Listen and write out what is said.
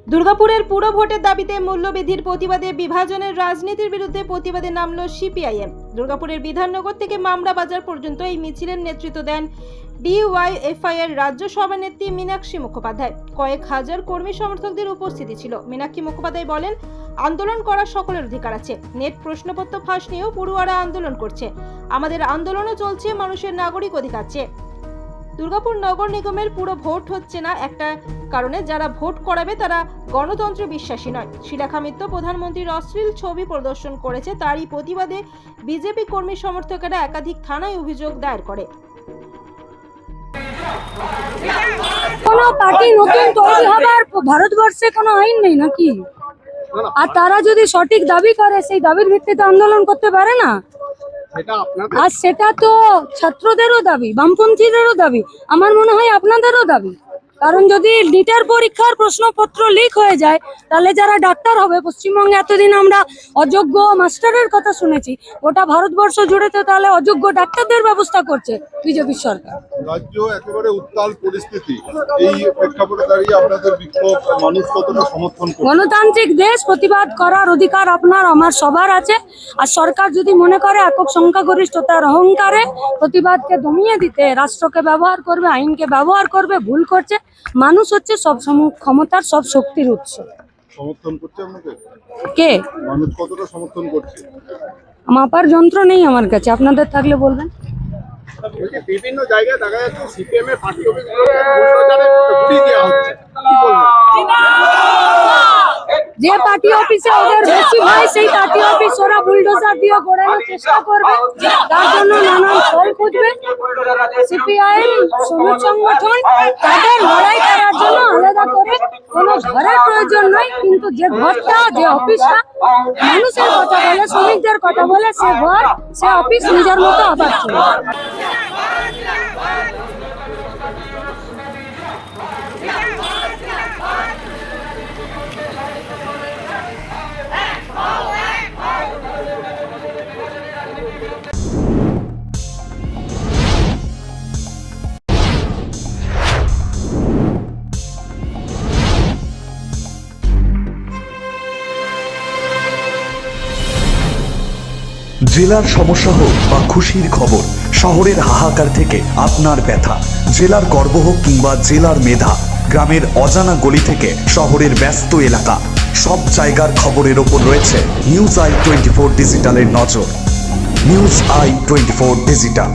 দুর্গাপুরের পুরো ভোটের দাবিতে মূল্যবৃদ্ধির প্রতিবাদে বিভাজনের রাজনীতির বিরুদ্ধে প্রতিবাদে নামল সিপিআইএম। দুর্গাপুরের বিধাননগর থেকে মামরা বাজার পর্যন্ত এই মিছিলের নেতৃত্ব দেন ডিওয়াইএফআই এর রাজ্য সভানেত্রী মীনাক্ষী মুখোপাধ্যায়। কয়েক হাজার কর্মী সমর্থকদের উপস্থিতি ছিল। মীনাক্ষী মুখোপাধ্যায় বলেন, আন্দোলন করার সকলের অধিকার আছে। নেট প্রশ্নপত্র ফাঁস নিয়েও পড়ুয়ারা আন্দোলন করছে। আমাদের আন্দোলনও চলছে মানুষের নাগরিক অধিকার চেয়ে। দুর্গাপুর নগর নিগমের পুরো ভোট হচ্ছে না একটা কারণে, যারা ভোট করাবে তারা গণতন্ত্রে বিশ্বাসী নয়। শিলাখা মিত্র প্রধানমন্ত্রীর অশ্লীল ছবি প্রদর্শন করেছে, তারই প্রতিবাদে বিজেপি কর্মী সমর্থকেরা একাধিক থানায় অভিযোগ দায়ের করে। কোন পার্টি নতুন তৈরি হবার ভারতবর্ষে কোনো আইন নেই নাকি? আর তারা যদি সঠিক দাবি করে সেই দাবির ভিত্তিতে আন্দোলন করতে পারে না। আর সেটা তো ছাত্রদেরও দাবি, বামপন্থীদেরও দাবি, আমার মনে হয় আপনাদেরও দাবি। কারণ যদি লিটার পরীক্ষার প্রশ্নপত্র লিক হয়ে যায় তাহলে যারা ডাক্তার হবে, পশ্চিমবঙ্গে এতদিন আমরা অযোগ্য মাস্টারের কথা শুনেছি, ওটা ভারতবর্ষ জুড়ে তো তাহলে অযোগ্য ডাক্তারদের ব্যবস্থা করছে বিজেপি সরকার। রাজ্য একেবারে উত্তাল পরিস্থিতি, এই প্রেক্ষাপটে দাঁড়িয়ে আপনাদের বিক্ষোভ মানুষ কতটা সমর্থন করে? গণতান্ত্রিক দেশ, প্রতিবাদ করার অধিকার আপনার আমার সবার আছে। আর সরকার যদি মনে করে একক সংখ্যাগরিষ্ঠতার অহংকারে প্রতিবাদকে দমিয়ে দিতে রাষ্ট্রকে ব্যবহার করবে, আইনকে ব্যবহার করবে, ভুল করছে। মানুষ হচ্ছে সব ক্ষমতার, সব শক্তির উৎস। সমর্থন করছে আপনাদের? কে? মানুষ কতটা সমর্থন করছে? মাপার যন্ত্র নেই আমার কাছে, আপনাদের থাকলে বলবেন। বিভিন্ন জায়গায় দেখা যাচ্ছে সিপিএম এর পার্টি অফিসগুলোকে ভ্রষ্টাচারে ঘুরিয়ে দেওয়া হচ্ছে, কি বলবেন? যে পার্টি অফিসে ওদের বেশি ভয় সেই পার্টি অফিস ওরা বুলডোজার দিয়ে গড়ানোর চেষ্টা করবে, তার জন্য নানান ফল খুঁজবে। সিপিআইএম শ্রমিক সংগঠন তাদের লড়াই করার জন্য আলাদা করে কোনো ঘরের প্রয়োজন নয়, কিন্তু যে ঘরটা, যে অফিসটা মানুষের কথা বলে, শ্রমিকদের কথা বলে, সে ঘর, সে অফিস নিজের মতো আবার চলবে। জেলার সমস্যা হোক বা খুশির খবর, শহরের হাহাকার থেকে আপনার ব্যথা, জেলার গর্ব হোক কিংবা জেলার মেধা, গ্রামের অজানা গলি থেকে শহরের ব্যস্ত এলাকা, সব জায়গার খবরের ওপর রয়েছে নিউজ আই 24 ডিজিটালের নজর। News I 24 digital.